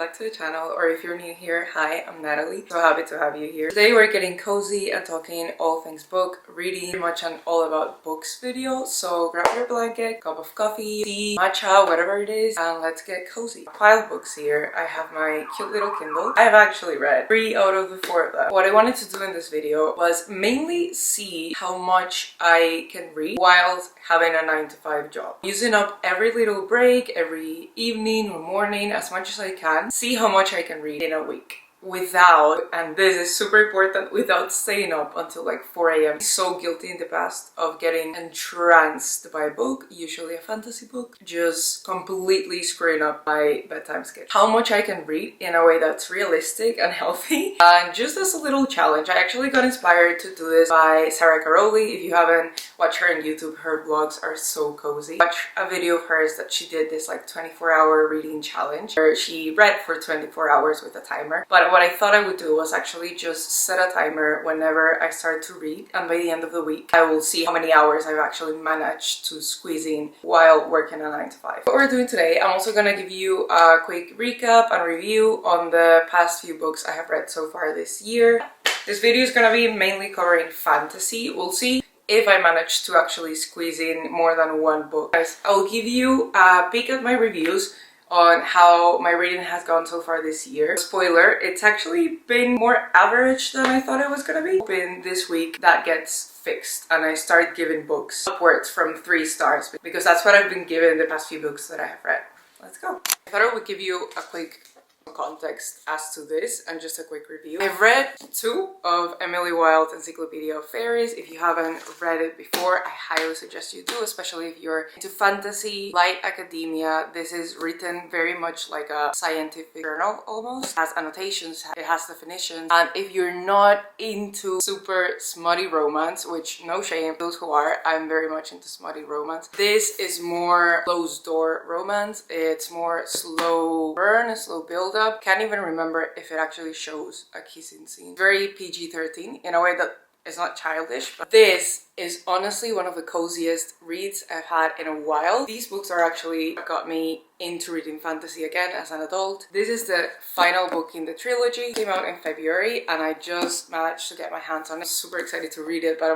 back to the channel, or if you're new here, hi, I'm Natalie. So happy to have you here. Today we're getting cozy and talking all things book, reading, pretty much an all about books video. So grab your blanket, cup of coffee, tea, matcha, whatever it is, and let's get cozy. A pile of books here. I have my cute little Kindle. I have actually read 3 out of the 4 of them. What I wanted to do in this video was mainly see how much I can read while having a 9-to-5 job. Using up every little break, every evening or morning as much as I can. See how much I can read in a week without, and this is super important, without staying up until like 4 a.m. So guilty in the past of getting entranced by a book, usually a fantasy book, just completely screwing up my bedtime schedule. How much I can read in a way that's realistic and healthy, and just as a little challenge. I actually got inspired to do this by Caraval. If you haven't watched her on YouTube, her vlogs are so cozy. Watch a video of hers that she did this like 24-hour reading challenge where she read for 24 hours with a timer. But what I thought I would do was actually just set a timer whenever I start to read, and by the end of the week I will see how many hours I've actually managed to squeeze in while working a 9-to-5. What we're doing today, I'm also gonna give you a quick recap and review on the past few books I have read so far this year. This video is gonna be mainly covering fantasy. We'll see if I manage to actually squeeze in more than one book. Guys, I'll give you a peek at my reviews on how my reading has gone so far this year. Spoiler, it's actually been more average than I thought it was gonna be. Hoping this week that gets fixed and I start giving books upwards from 3 stars, because that's what I've been given the past few books that I have read. Let's go. I thought I would give you a quick context as to this and just a quick review. I've read 2 of Emily Wilde's Encyclopedia of Fairies. If you haven't read it before, I highly suggest you do, especially if you're into fantasy, light academia. This is written very much like a scientific journal almost. It has annotations, it has definitions, and if you're not into super smutty romance, which no shame, those who are, I'm very much into smutty romance. This is more closed door romance. It's more slow burn, slow build up. Can't even remember if it actually shows a kissing scene. Very PG-13 in a way that is not childish, but this is honestly one of the coziest reads I've had in a while. These books are actually what got me into reading fantasy again as an adult. This is the final book in the trilogy. It came out in February and I just managed to get my hands on it. I'm super excited to read it, but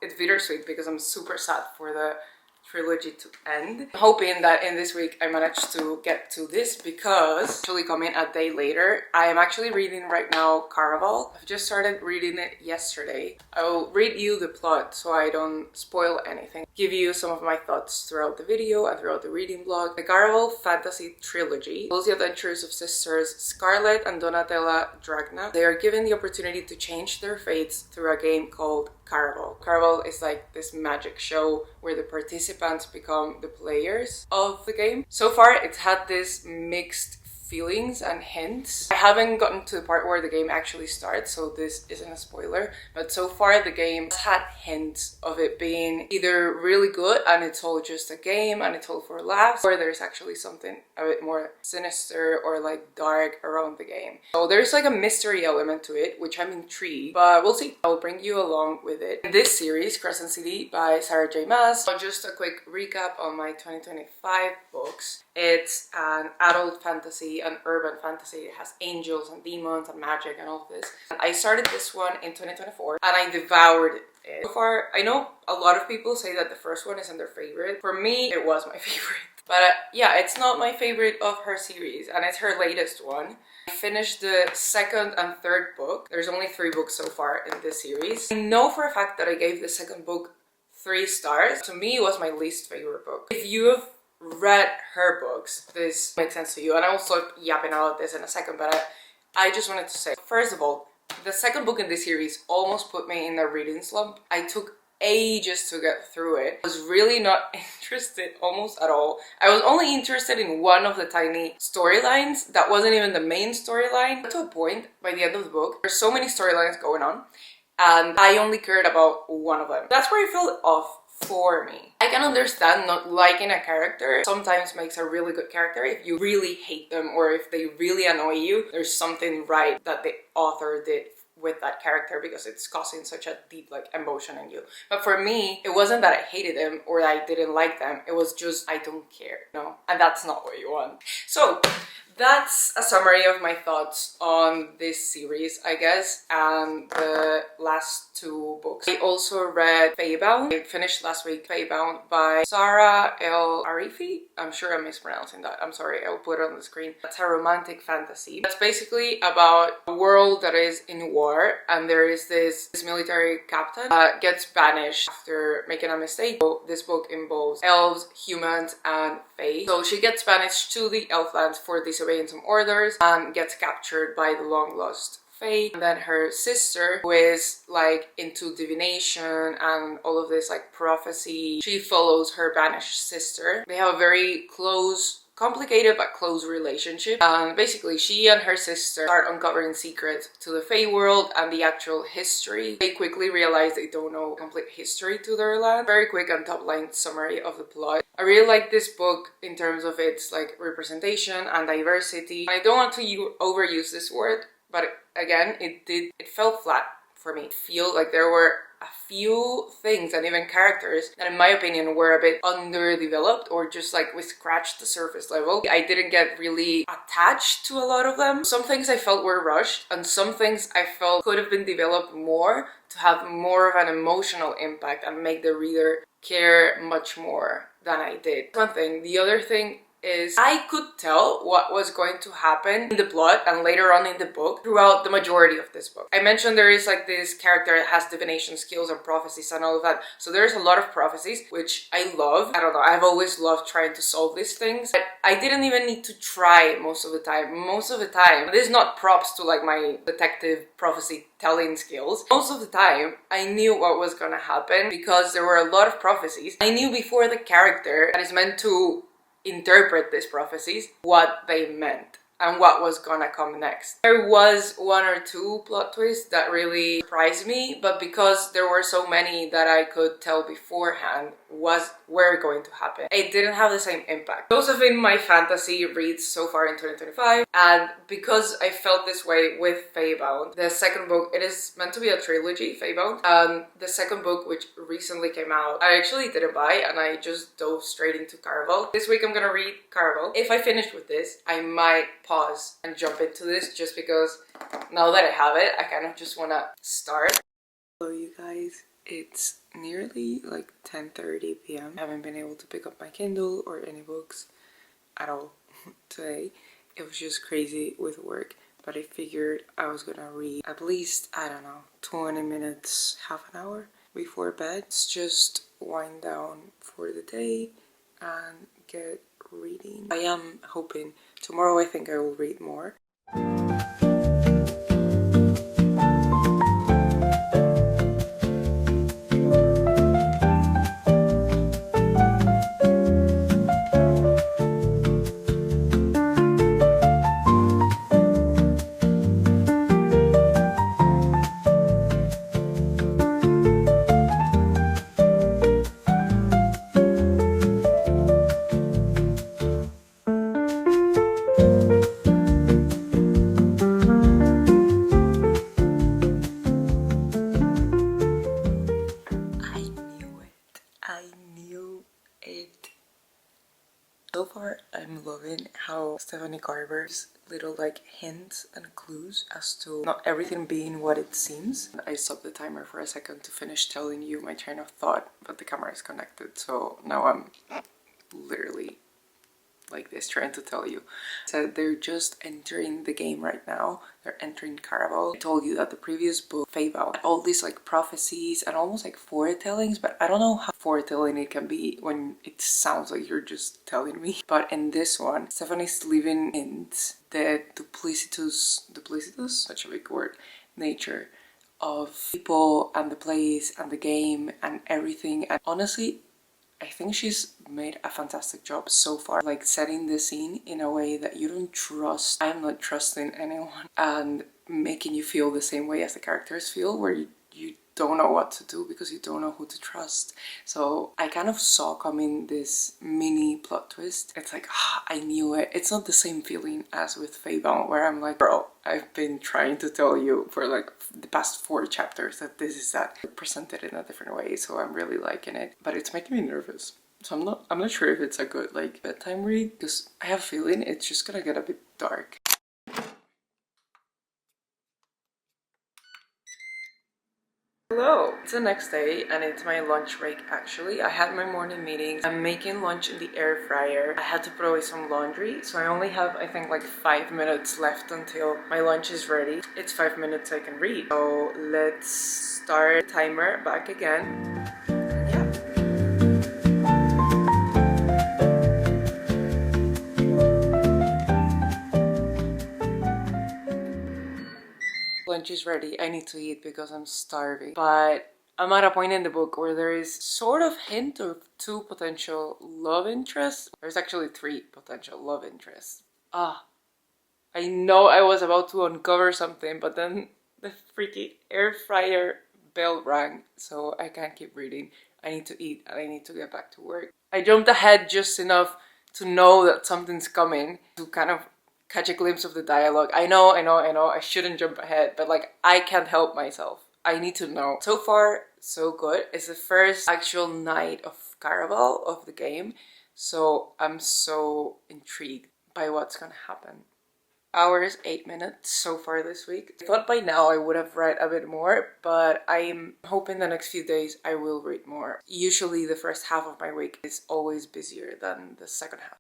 it's bittersweet because I'm super sad for the trilogy to end. I'm hoping that in this week I managed to get to this, because actually coming a day later, I am actually reading right now Caraval. I've just started reading it yesterday. I will read you the plot so I don't spoil anything. Give you some of my thoughts throughout the video and throughout the reading vlog. The Caraval fantasy trilogy follows the adventures of sisters Scarlett and Donatella Dragna. They are given the opportunity to change their fates through a game called Caraval. Caraval is like this magic show where the participants become the players of the game. So far, it's had this mixed feelings and hints. I haven't gotten to the part where the game actually starts, so this isn't a spoiler, but so far the game has had hints of it being either really good and it's all just a game and it's all for laughs, or there's actually something a bit more sinister or like dark around the game. So there's like a mystery element to it, which I'm intrigued, but we'll see. I'll bring you along with it. In this series, Crescent City by Sarah J. Maas, just a quick recap on my 2025 books. It's an adult fantasy, an urban fantasy. It has angels and demons and magic and all of this. I started this one in 2024 and I devoured it. So far, I know a lot of people say that the first one isn't their favorite. For me, it was my favorite. But yeah, it's not my favorite of her series, and it's her latest one. I finished the 2nd and 3rd book. There's only 3 books so far in this series. I know for a fact that I gave the 2nd book 3 stars. To me, it was my least favorite book. If you have read her books, this makes sense to you, and I will start yapping about this in a second, but I just wanted to say, first of all, the 2nd book in this series almost put me in a reading slump. I took ages to get through it. I was really not interested almost at all. I was only interested in one of the tiny storylines that wasn't even the main storyline. To a point, by the end of the book, there's so many storylines going on and I only cared about one of them. That's where it felt off for me. I can understand not liking a character sometimes makes a really good character if you really hate them or if they really annoy you. There's something right that the author did with that character because it's causing such a deep like emotion in you. But for me, it wasn't that I hated them or I didn't like them. It was just I don't care, you know? And that's not what you want. So that's a summary of my thoughts on this series, I guess, and the last two books. I also read Feybound. I finished last week Feybound by Sarah El Arifi. I'm sure I'm mispronouncing that. I'm sorry, I'll put it on the screen. It's a romantic fantasy. It's basically about a world that is in war, and there is this military captain that gets banished after making a mistake. So this book involves elves, humans, and fae. So she gets banished to the Elflands for disobeying some orders and gets captured by the long lost fae. And then her sister, who is like into divination and all of this like prophecy, she follows her banished sister. They have a very complicated but close relationship, and basically she and her sister start uncovering secrets to the Fae world and the actual history. They quickly realize they don't know complete history to their land. Very quick and top line summary of the plot. I really like this book in terms of its like representation and diversity. I don't want to overuse this word, but again, it felt flat for me. I feel like there were a few things and even characters that in my opinion were a bit underdeveloped, or just like we scratched the surface level. I didn't get really attached to a lot of them. Some things I felt were rushed, and some things I felt could have been developed more to have more of an emotional impact and make the reader care much more than I did. One thing. The other thing is I could tell what was going to happen in the plot and later on in the book throughout the majority of this book. I mentioned there is like this character that has divination skills and prophecies and all of that. So there's a lot of prophecies, which I love. I don't know, I've always loved trying to solve these things. But I didn't even need to try most of the time. Most of the time, this is not props to like my detective prophecy telling skills. Most of the time, I knew what was gonna happen because there were a lot of prophecies. I knew before the character that is meant to interpret these prophecies what they meant and what was gonna come next. There was one or two plot twists that really surprised me, but because there were so many that I could tell beforehand were going to happen, it didn't have the same impact. Those have been my fantasy reads so far in 2025, and because I felt this way with Feybound, the second book, it is meant to be a trilogy, Feybound, the second book, which recently came out, I actually didn't buy and I just dove straight into Caraval. This week I'm gonna read Caraval. If I finish with this, I might pause and jump into this just because now that I have it, I kind of just want to start. Hello you guys, it's nearly like 10:30 p.m. I haven't been able to pick up my Kindle or any books at all today. It was just crazy with work, but I figured I was gonna read at least, I don't know, 20 minutes, half an hour before bed. It's just wind down for the day and get reading. I am hoping tomorrow I think I will read more. So far, I'm loving how Stephanie Garber's little like hints and clues as to not everything being what it seems. I stopped the timer for a second to finish telling you my train of thought, but the camera is connected, so now I'm literally like this trying to tell you. So they're just entering the game right now. They're entering Caraval. I told you that the previous book, Feybound, had all these like prophecies and almost like foretellings, but I don't know how foretelling it can be when it sounds like you're just telling me. But in this one, Stephanie's living in the duplicitous, such a big word, nature of people and the place and the game and everything. And honestly, I think she's made a fantastic job so far, like setting the scene in a way that you don't trust. I'm not trusting anyone, and making you feel the same way as the characters feel, where you don't know what to do because you don't know who to trust. So I kind of saw coming this mini plot twist. It's like, I knew it. It's not the same feeling as with Feybound, where I'm like, bro, I've been trying to tell you for like the past 4 chapters that this is that, presented in a different way, so I'm really liking it. But it's making me nervous. So I'm not sure if it's a good like bedtime read because I have a feeling it's just gonna get a bit dark. Hello! It's the next day and it's my lunch break actually. I had my morning meetings. I'm making lunch in the air fryer. I had to put away some laundry, so I only have I think like 5 minutes left until my lunch is ready. It's 5 minutes I can read. So let's start timer back again. Yeah. Lunch is ready. I need to eat because I'm starving. But I'm at a point in the book where there is sort of hint of 2 potential love interests. There's actually 3 potential love interests. I know I was about to uncover something, but then the freaking air fryer bell rang, so I can't keep reading. I need to eat and I need to get back to work. I jumped ahead just enough to know that something's coming, to kind of catch a glimpse of the dialogue. I know, I shouldn't jump ahead, but like, I can't help myself. I need to know. So far, so good. It's the first actual night of Caraval of the game, so I'm so intrigued by what's gonna happen. Hours, 8 minutes so far this week. I thought by now I would have read a bit more, but I'm hoping the next few days I will read more. Usually the first half of my week is always busier than the second half.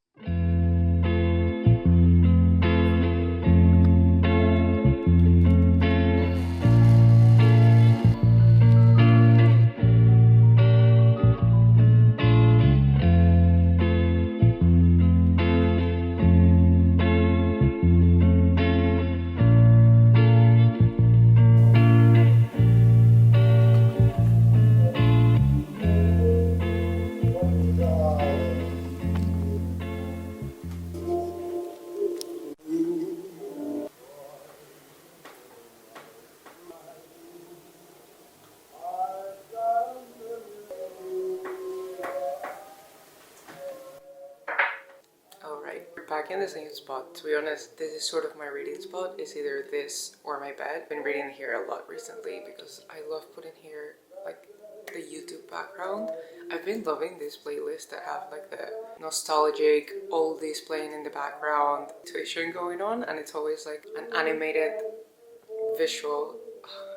Back in the same spot. To be honest, this is sort of my reading spot. It's either this or my bed. I've been reading here a lot recently because I love putting here like the YouTube background. I've been loving this playlist that have like the nostalgic oldies playing in the background, situation going on, and it's always like an animated visual.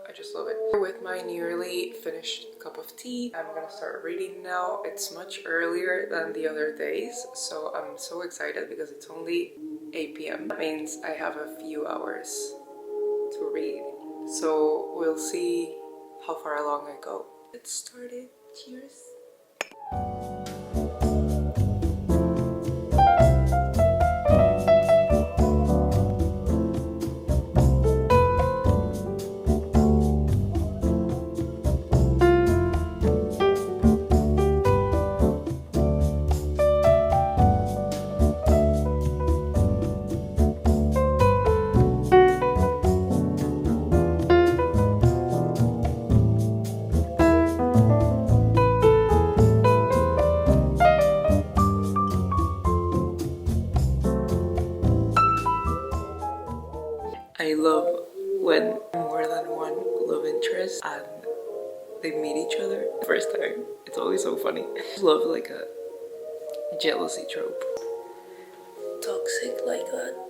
I just love it. With my nearly finished cup of tea, I'm gonna start reading now. It's much earlier than the other days, so I'm so excited because it's only 8 p.m. That means I have a few hours to read. So we'll see how far along I go. Let's start it. Cheers. I love when more than one love interest and they meet each other the first time. It's always so funny. I love like a jealousy trope. Toxic like that.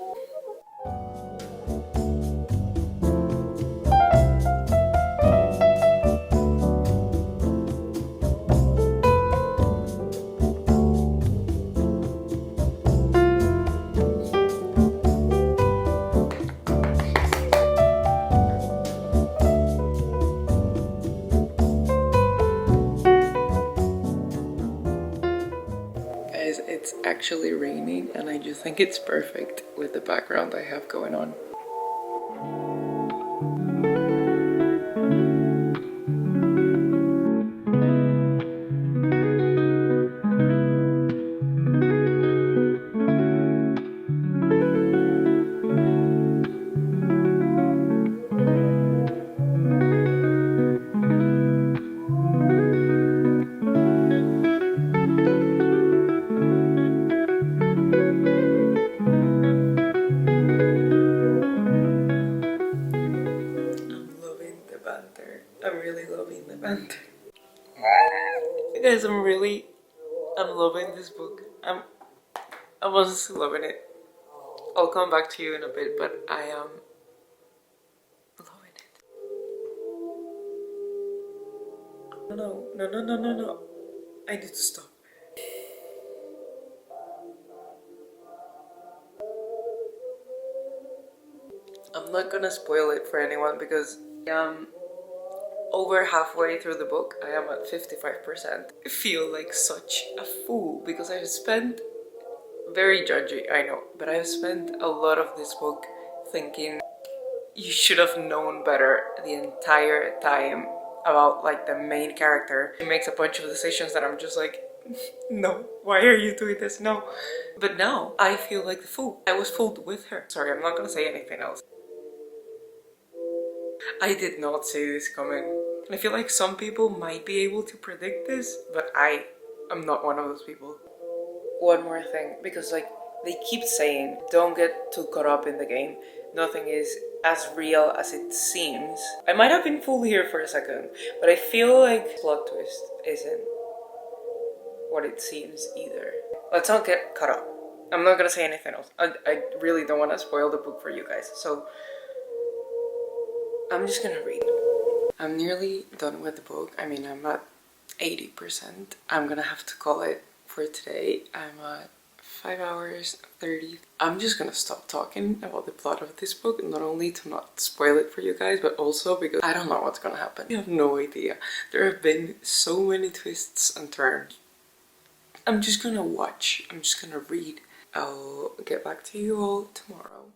It's actually raining and I just think it's perfect with the background I have going on. I'm really loving the banter. Guys, I'm loving this book. I'm honestly loving it. I'll come back to you in a bit, but I am loving it. No. I need to stop. I'm not gonna spoil it for anyone because over halfway through the book. I am at 55%. I feel like such a fool because I've spent, very judgy, I know, but I've spent a lot of this book thinking you should have known better the entire time about like the main character. She makes a bunch of decisions that I'm just like, no, why are you doing this? No. But now I feel like the fool. I was fooled with her. Sorry, I'm not gonna say anything else. I did not see this coming. I feel like some people might be able to predict this, but I am not one of those people. One more thing, because like they keep saying, don't get too caught up in the game. Nothing is as real as it seems. I might have been fooled here for a second, but I feel like plot twist isn't what it seems either. Let's not get caught up. I'm not gonna say anything else. I really don't want to spoil the book for you guys, so I'm just gonna read. I'm nearly done with the book. I mean, I'm at 80%. I'm gonna have to call it for today. I'm at 5 hours 30. I'm just gonna stop talking about the plot of this book, not only to not spoil it for you guys, but also because I don't know what's gonna happen. You have no idea. There have been so many twists and turns. I'm just gonna watch. I'm just gonna read. I'll get back to you all tomorrow.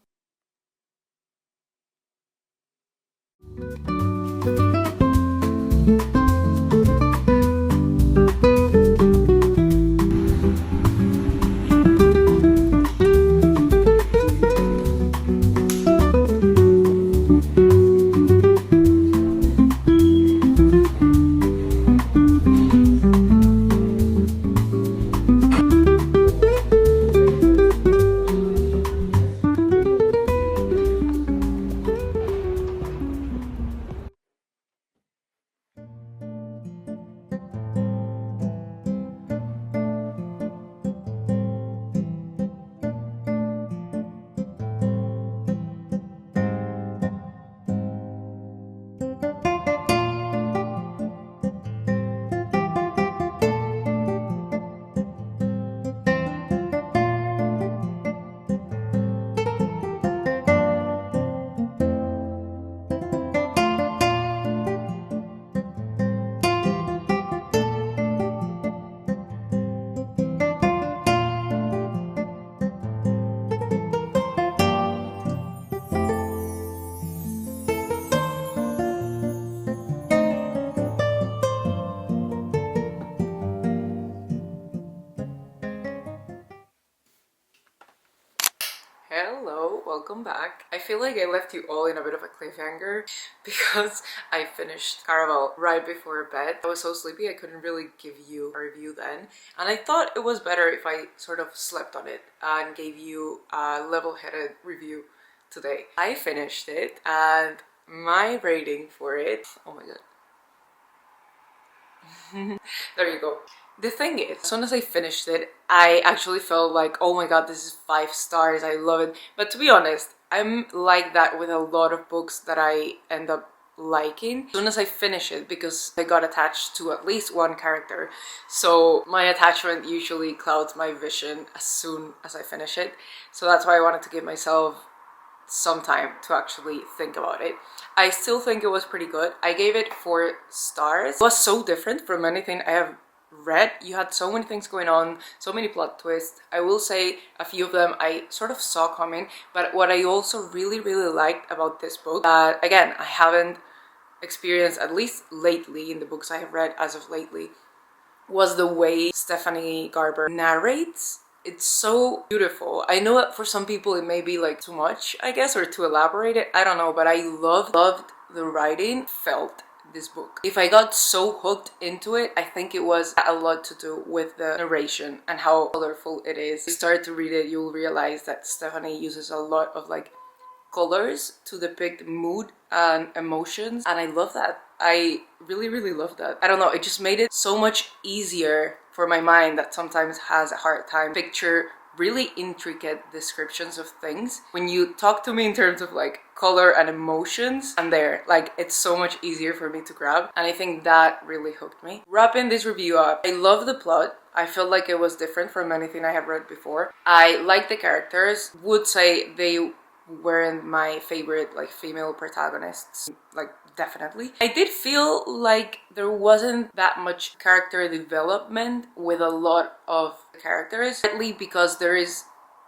Hello, welcome back. I feel like I left you all in a bit of a cliffhanger because I finished Caraval right before bed. I was so sleepy I couldn't really give you a review then, and I thought it was better if I sort of slept on it and gave you a level-headed review today. I finished it and my rating for it, oh my god. There you go. The thing is, as soon as I finished it, I actually felt like, oh my god, this is 5 stars, I love it. But to be honest, I'm like that with a lot of books that I end up liking as soon as I finish it, because I got attached to at least one character. So my attachment usually clouds my vision as soon as I finish it. So that's why I wanted to give myself some time to actually think about it. I still think it was pretty good. I gave it 4 stars. It was so different from anything I have read. You had so many things going on, so many plot twists. I will say a few of them I sort of saw coming, but what I also really liked about this book, that again I haven't experienced, at least lately in the books I have read as of lately, was the way Stephanie Garber narrates. It's so beautiful. I know that for some people it may be like too much, I guess, or too elaborated, I don't know, but I loved the writing felt this book. If I got so hooked into it, I think it was a lot to do with the narration and how colorful it is. If you start to read it, you'll realize that Stephanie uses a lot of like colors to depict mood and emotions, and I love that. I really love that. I don't know, it just made it so much easier for my mind that sometimes has a hard time picture really intricate descriptions of things. When you talk to me in terms of like color and emotions, and there, like, it's so much easier for me to grab, and I think that really hooked me. Wrapping this review up, I love the plot. I felt like it was different from anything I have read before. I like the characters. Would say they weren't my favorite like female protagonists, like, definitely. I did feel like there wasn't that much character development with a lot of characters, partly because there is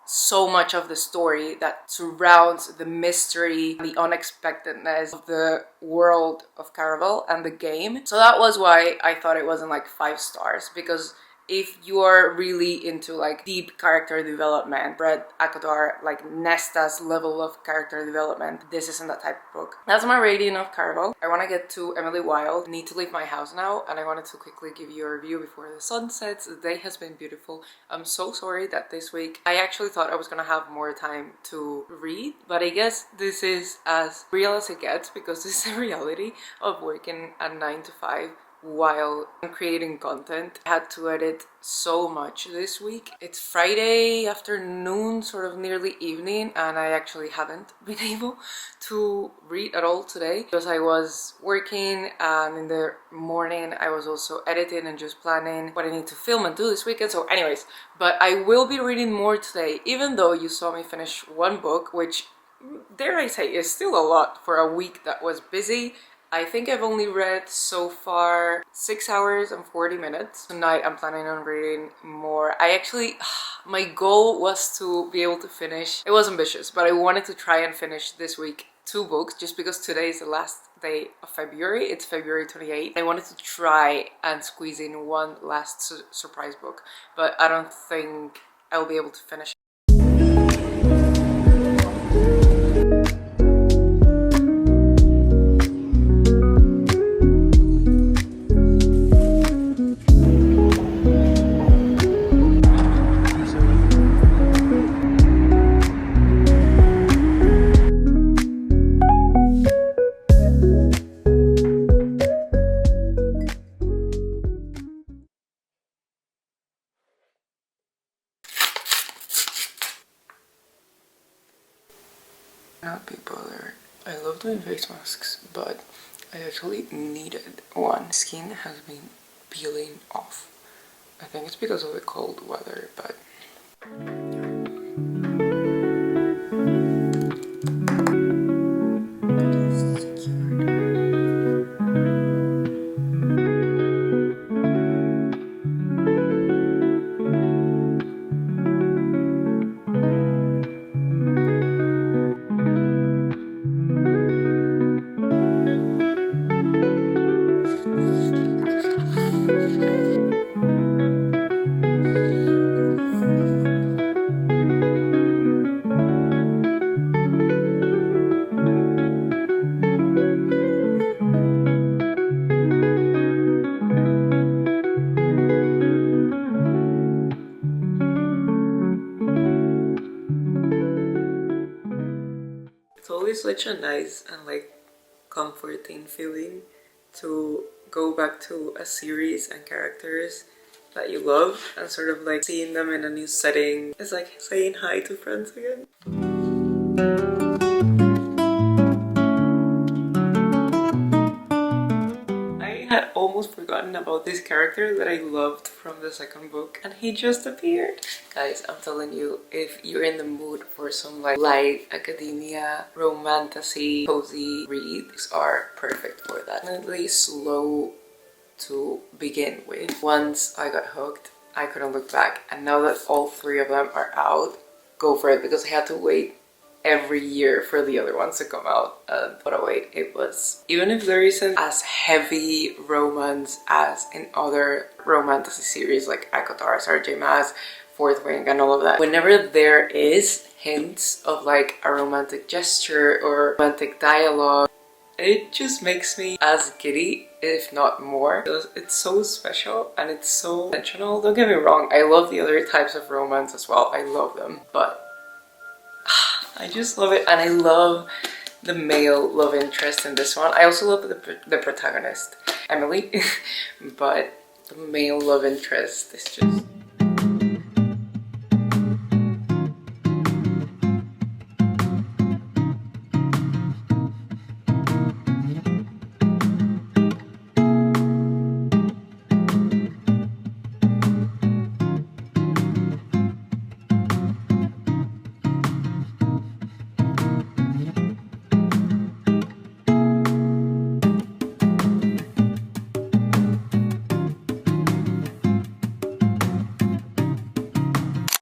so much of the story that surrounds the mystery, the unexpectedness of the world of Caraval and the game. So that was why I thought it wasn't like 5 stars, because if you are really into like deep character development, Brett Akadar, like Nesta's level of character development, this isn't that type of book. That's my rating of Caraval. I want to get to Emily Wilde. I need to leave my house now, and I wanted to quickly give you a review before the sun sets. The day has been beautiful. I'm so sorry that this week I actually thought I was gonna have more time to read, but I guess this is as real as it gets, because this is the reality of working at 9 to 5 while I'm creating content. I had to edit so much this week. It's Friday afternoon, sort of nearly evening, and I actually haven't been able to read at all today because I was working, and in the morning I was also editing and just planning what I need to film and do this weekend. So anyways, but I will be reading more today, even though you saw me finish 1 book, which, dare I say, is still a lot for a week that was busy. I think I've only read so far 6 hours and 40 minutes. Tonight I'm planning on reading more. I actually, my goal was to be able to finish, it was ambitious, but I wanted to try and finish this week 2 books, just because today is the last day of February. It's February 28th. I wanted to try and squeeze in 1 last surprise book, but I don't think I'll be able to finish. Not be bothered. I love doing face masks, but I actually needed one. Skin has been peeling off. I think it's because of the cold weather, but it's always such a nice and like comforting feeling to go back to a series and characters that you love and sort of like seeing them in a new setting. It's like saying hi to friends again. I had almost forgotten about this character that I loved from the 2nd book, and he just appeared. Guys, I'm telling you, if you're in the mood for some like light academia, romantasy, cozy read, these are perfect for that. Definitely slow to begin with. Once I got hooked, I couldn't look back, and now that all 3 of them are out, go for it, because I had to wait every year for the other ones to come out, and what a wait it was. Even if there isn't as heavy romance as in other romantasy series like ACOTAR, RJ Maas, Fourth Wing, and all of that, whenever there is hints of like a romantic gesture or romantic dialogue, it just makes me as giddy, if not more, because it's so special and it's so intentional. Don't get me wrong, I love the other types of romance as well, I love them, but I just love it. And I love the male love interest in this one. I also love the protagonist, Emily, but the male love interest is just